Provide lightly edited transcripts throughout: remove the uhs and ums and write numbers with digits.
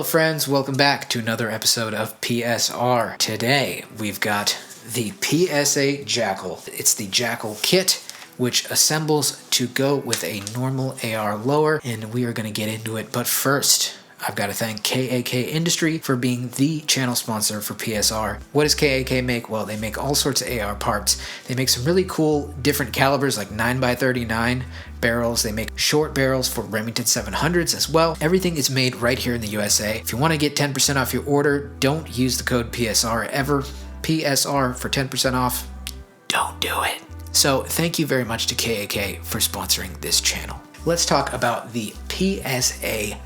friends, welcome back to another episode of PSR. Today we've got the PSA JAKL. It's the JAKL kit, which assembles to go with a normal AR lower, and we are going to get into it. But first, I've got to thank KAK Industry for being the channel sponsor for PSR. What does KAK make? Well, they make all sorts of AR parts. They make some really cool different calibers like 9x39 barrels. They make short barrels for Remington 700s as well. Everything is made right here in the USA. If you want to get 10% off your order, don't use the code PSR ever. PSR for 10% off. Don't do it. So thank you very much to KAK for sponsoring this channel. Let's talk about the PSA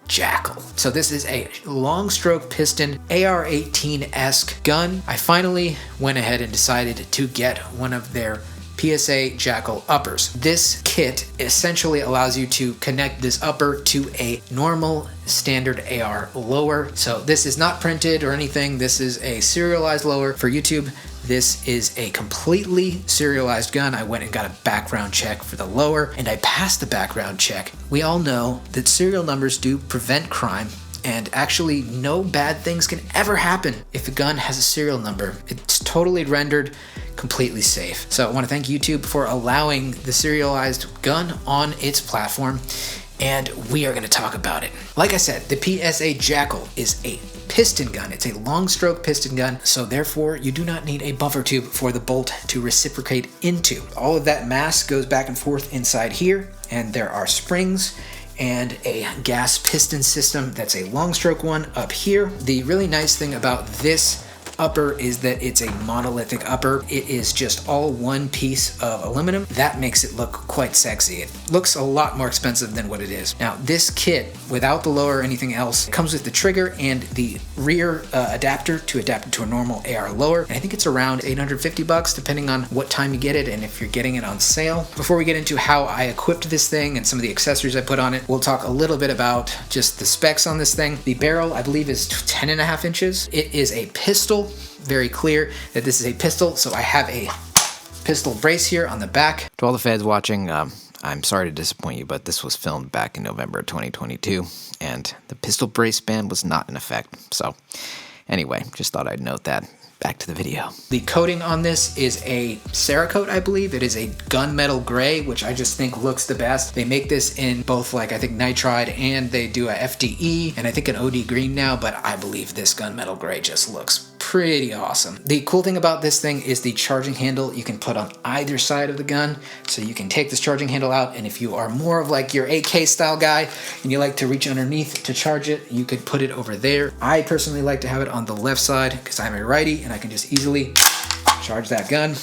JAKL. So this is a long stroke piston AR-18-esque gun. I finally went ahead and decided to get one of their PSA JAKL uppers. This kit essentially allows you to connect this upper to a normal standard AR lower. So this is not printed or anything. This is a serialized lower for YouTube. This is a completely serialized gun. I went and got a background check for the lower, and I passed the background check. We all know that serial numbers do prevent crime, and actually no bad things can ever happen if a gun has a serial number. It's totally rendered completely safe. So I want to thank YouTube for allowing the serialized gun on its platform, and we are going to talk about it. Like I said, the PSA JAKL is a piston gun. It's a long stroke piston gun, so therefore you do not need a buffer tube for the bolt to reciprocate into. All of that mass goes back and forth inside here, and there are springs and a gas piston system that's a long stroke one up here. The really nice thing about this upper is that it's a monolithic upper. It is just all one piece of aluminum. That makes it look quite sexy. It looks a lot more expensive than what it is. Now this kit, without the lower or anything else, comes with the trigger and the rear adapter to adapt it to a normal AR lower. And I think it's around $850 depending on what time you get it and if you're getting it on sale. Before we get into how I equipped this thing and some of the accessories I put on it, we'll talk a little bit about just the specs on this thing. The barrel, I believe, is 10.5 inches. It is a pistol. Very clear that this is a pistol, so I have a pistol brace here on the back. To all the fans watching, I'm sorry to disappoint you, but this was filmed back in November 2022, and the pistol brace band was not in effect. So anyway, just thought I'd note that. Back to the video. The coating on this is a Cerakote, I believe. It is a gunmetal gray, which I just think looks the best. They make this in both, like, I think nitride, and they do a FDE, and I think an OD green now, but I believe this gunmetal gray just looks pretty awesome. The cool thing about this thing is the charging handle you can put on either side of the gun. So you can take this charging handle out, and if you are more of like your AK style guy and you like to reach underneath to charge it, you could put it over there. I personally like to have it on the left side because I'm a righty and I can just easily charge that gun.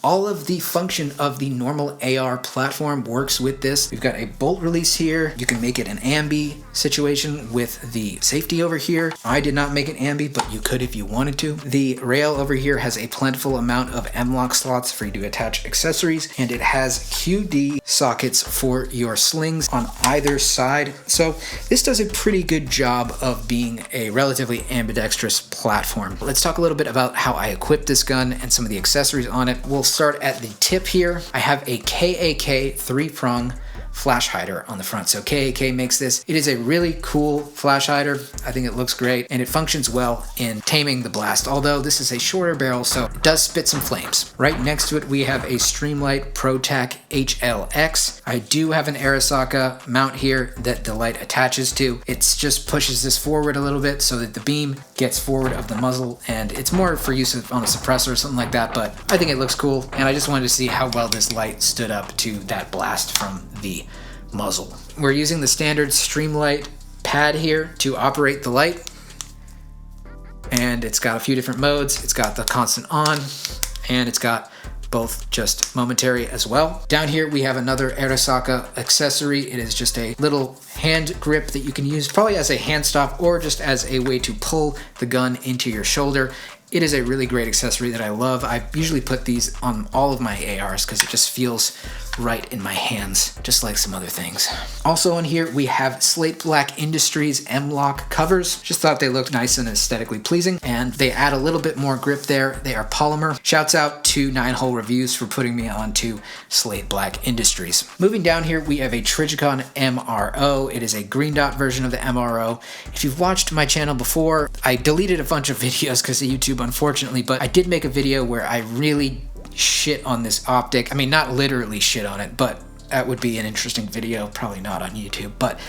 All of the function of the normal AR platform works with this. We've got a bolt release here. You can make it an ambi situation with the safety over here. I did not make it ambi, but you could if you wanted to. The rail over here has a plentiful amount of M-lock slots for you to attach accessories, and it has QD sockets for your slings on either side. So this does a pretty good job of being a relatively ambidextrous platform. Let's talk a little bit about how I equipped this gun and some of the accessories on it. We'll start at the tip here. I have a KAK 3-prong flash hider on the front. So KAK makes this. It is a really cool flash hider. I think it looks great, and it functions well in taming the blast, although this is a shorter barrel, so it does spit some flames. Right next to it, we have a Streamlight ProTac HLX. I do have an Arisaka mount here that the light attaches to. It just pushes this forward a little bit so that the beam gets forward of the muzzle, and it's more for use on a suppressor or something like that, but I think it looks cool, and I just wanted to see how well this light stood up to that blast from the muzzle. We're using the standard Streamlight pad here to operate the light, and it's got a few different modes. It's got the constant on, and it's got both just momentary as well. Down here we have another Arisaka accessory. It is just a little hand grip that you can use probably as a hand stop or just as a way to pull the gun into your shoulder. It is a really great accessory that I love. I usually put these on all of my ARs because it just feels right in my hands, just like some other things. Also on here, we have Slate Black Industries M-Lock covers. Just thought they looked nice and aesthetically pleasing, and they add a little bit more grip there. They are polymer. Shouts out to 9-Hole Reviews for putting me onto Slate Black Industries. Moving down here, we have a Trigicon MRO. It is a green dot version of the MRO. If you've watched my channel before, I deleted a bunch of videos because of YouTube, unfortunately, but I did make a video where I really shit on this optic. I mean, not literally shit on it, but that would be an interesting video, probably not on YouTube. But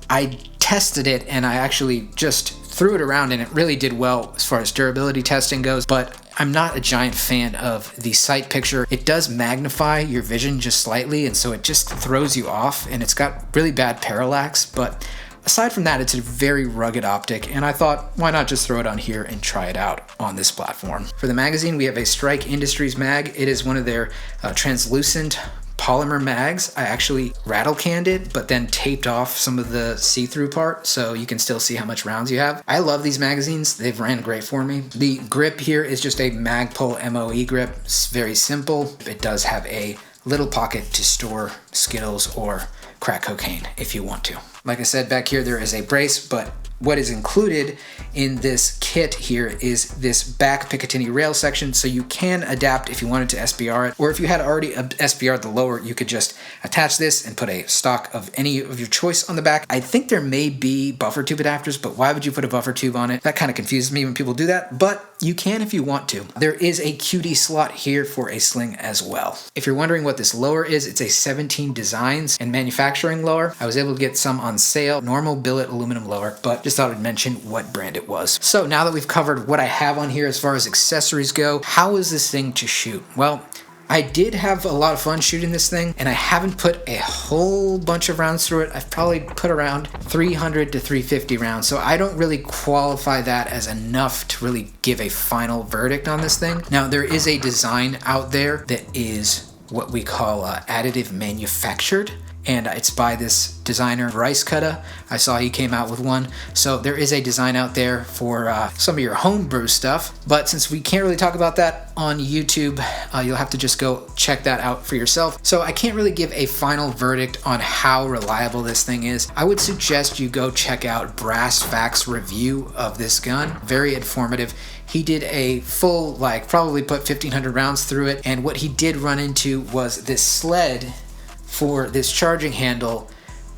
I tested it and I actually just threw it around and it really did well as far as durability testing goes, but I'm not a giant fan of the sight picture. It does magnify your vision just slightly, and so it just throws you off, and it's got really bad parallax, but aside from that, it's a very rugged optic, and I thought, why not just throw it on here and try it out on this platform. For the magazine, we have a Strike Industries mag. It is one of their translucent polymer mags. I actually rattle canned it, but then taped off some of the see-through part so you can still see how much rounds you have. I love these magazines. They've ran great for me. The grip here is just a Magpul MOE grip. It's very simple. It does have a little pocket to store Skittles or crack cocaine if you want to. Like I said, back here there is a brace, but what is included in this kit here is this back Picatinny rail section, so you can adapt if you wanted to SBR it, or if you had already SBR'd the lower, you could just attach this and put a stock of any of your choice on the back. I think there may be buffer tube adapters, but why would you put a buffer tube on it? That kind of confuses me when people do that, but you can if you want to. There is a QD slot here for a sling as well. If you're wondering what this lower is, it's a 17 Designs and Manufacturing lower. I was able to get some on sale, normal billet aluminum lower, but just thought I'd mention what brand it was. So now that we've covered what I have on here as far as accessories go, how is this thing to shoot? Well, I did have a lot of fun shooting this thing, and I haven't put a whole bunch of rounds through it. I've probably put around 300 to 350 rounds, so I don't really qualify that as enough to really give a final verdict on this thing. Now, there is a design out there that is what we call additive manufactured, and it's by this designer Rice Cutter. I saw he came out with one. So there is a design out there for some of your homebrew stuff, but since we can't really talk about that on YouTube, you'll have to just go check that out for yourself. So I can't really give a final verdict on how reliable this thing is. I would suggest you go check out Brass Facts review of this gun. Very informative. He did a full, probably put 1,500 rounds through it, and what he did run into was this sled for this charging handle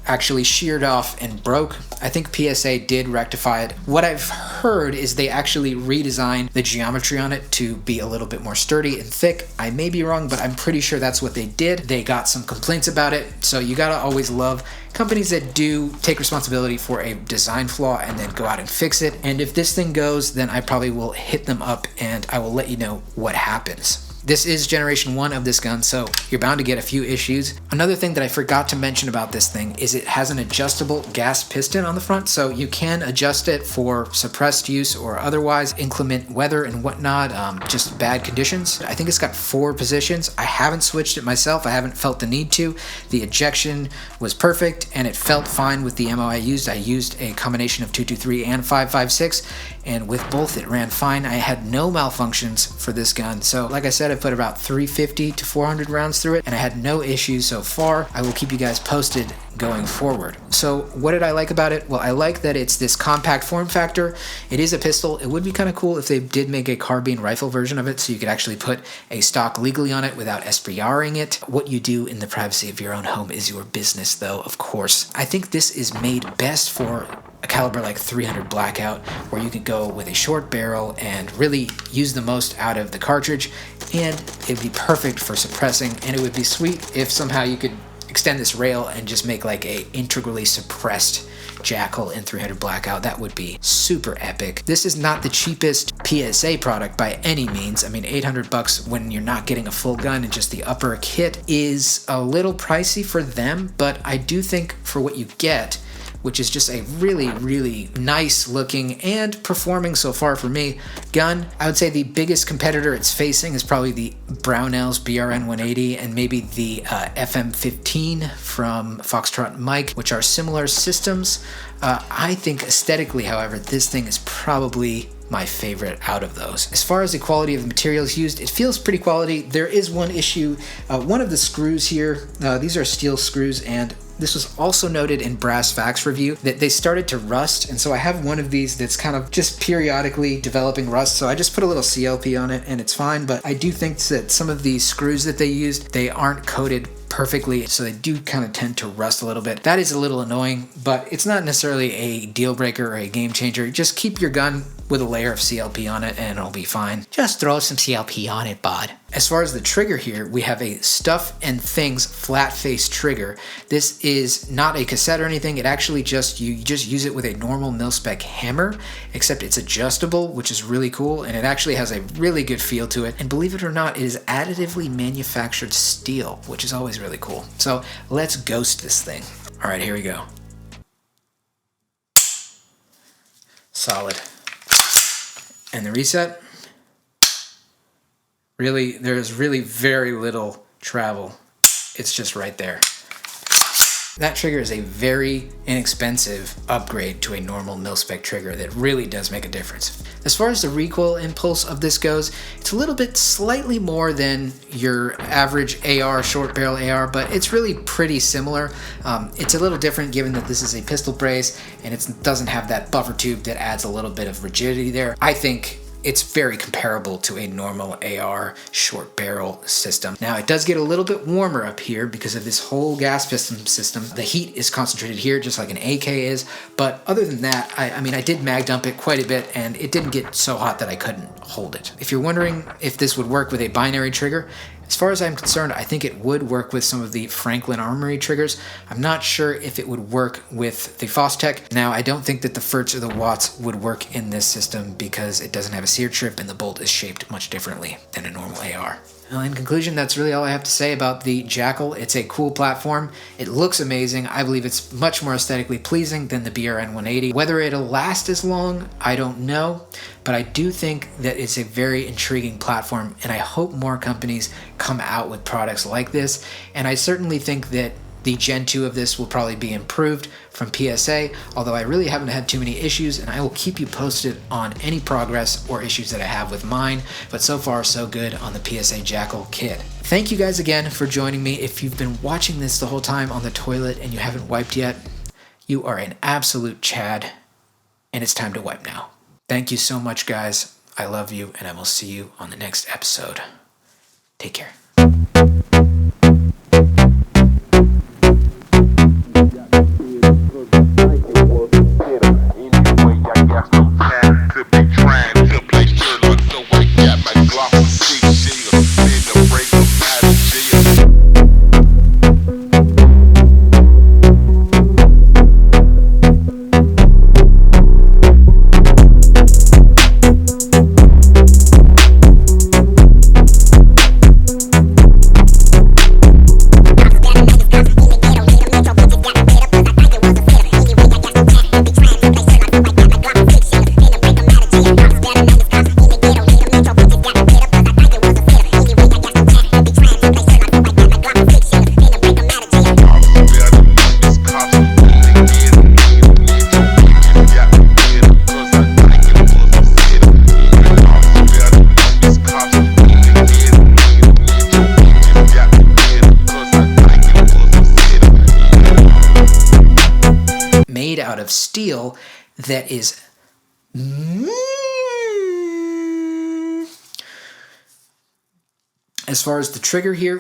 actually sheared off and broke. I think PSA did rectify it. What I've heard is they actually redesigned the geometry on it to be a little bit more sturdy and thick. I may be wrong, but I'm pretty sure that's what they did. They got some complaints about it, so you gotta always love companies that do take responsibility for a design flaw and then go out and fix it. And if this thing goes, then I probably will hit them up and I will let you know what happens. This is generation 1 of this gun, so you're bound to get a few issues. Another thing that I forgot to mention about this thing is it has an adjustable gas piston on the front, so you can adjust it for suppressed use or otherwise, inclement weather and whatnot, just bad conditions. I think it's got 4 positions. I haven't switched it myself. I haven't felt the need to. The ejection was perfect, and it felt fine with the ammo I used. I used a combination of 223 and 5.56, and with both it ran fine. I had no malfunctions for this gun, so like I said, I put about 350 to 400 rounds through it, and I had no issues so far. I will keep you guys posted going forward. So what did I like about it? Well, I like that it's this compact form factor. It is a pistol. It would be kind of cool if they did make a carbine rifle version of it, so you could actually put a stock legally on it without SPRing it. What you do in the privacy of your own home is your business, though, of course. I think this is made best for a caliber like 300 Blackout, where you could go with a short barrel and really use the most out of the cartridge, and it'd be perfect for suppressing, and it would be sweet if somehow you could extend this rail and just make like a integrally suppressed JAKL in 300 Blackout. That would be super epic. This is not the cheapest PSA product by any means. I mean, $800 when you're not getting a full gun and just the upper kit is a little pricey for them, but I do think for what you get, which is just a really, really nice looking and performing so far for me gun. I would say the biggest competitor it's facing is probably the Brownell's BRN 180 and maybe the FM15 from Foxtrot Mike, which are similar systems. I think aesthetically, however, this thing is probably my favorite out of those. As far as the quality of the materials used, it feels pretty quality. There is one issue. One of the screws here, these are steel screws, and this was also noted in Brass Facts review that they started to rust, and so I have one of these that's kind of just periodically developing rust, so I just put a little CLP on it and it's fine. But I do think that some of these screws that they used, they aren't coated perfectly, so they do kind of tend to rust a little bit. That is a little annoying, but it's not necessarily a deal breaker or a game changer. Just keep your gun with a layer of CLP on it and it'll be fine. Just throw some CLP on it, bud. As far as the trigger here, we have a Stuff and Things flat face trigger. This is not a cassette or anything. It actually you just use it with a normal mil-spec hammer, except it's adjustable, which is really cool, and it actually has a really good feel to it. And believe it or not, it is additively manufactured steel, which is always really cool. So let's ghost this thing. All right, here we go. Solid. And the reset, really, there's really very little travel. It's just right there. That trigger is a very inexpensive upgrade to a normal mil-spec trigger that really does make a difference. As far as the recoil impulse of this goes, it's a little bit slightly more than your average AR, short barrel AR, but it's really pretty similar. It's a little different given that this is a pistol brace and it doesn't have that buffer tube that adds a little bit of rigidity there. I think it's very comparable to a normal AR short barrel system. Now it does get a little bit warmer up here because of this whole gas piston system. The heat is concentrated here just like an AK is, but other than that, I mean, I did mag dump it quite a bit and it didn't get so hot that I couldn't hold it. If you're wondering if this would work with a binary trigger, as far as I'm concerned, I think it would work with some of the Franklin Armory triggers. I'm not sure if it would work with the Fostech. Now, I don't think that the Ferts or the Watts would work in this system because it doesn't have a sear trip and the bolt is shaped much differently than a normal AR. Well, in conclusion, that's really all I have to say about the JAKL. It's a cool platform. It looks amazing. I believe it's much more aesthetically pleasing than the BRN 180. Whether it'll last as long, I don't know, but I do think that it's a very intriguing platform, and I hope more companies come out with products like this. And I certainly think that the Gen 2 of this will probably be improved from PSA, although I really haven't had too many issues, and I will keep you posted on any progress or issues that I have with mine, but so far so good on the PSA JAKL kit. Thank you guys again for joining me. If you've been watching this the whole time on the toilet and you haven't wiped yet, you are an absolute Chad, and it's time to wipe now. Thank you so much, guys. I love you, and I will see you on the next episode. Take care. Out of steel that is as far as the trigger here,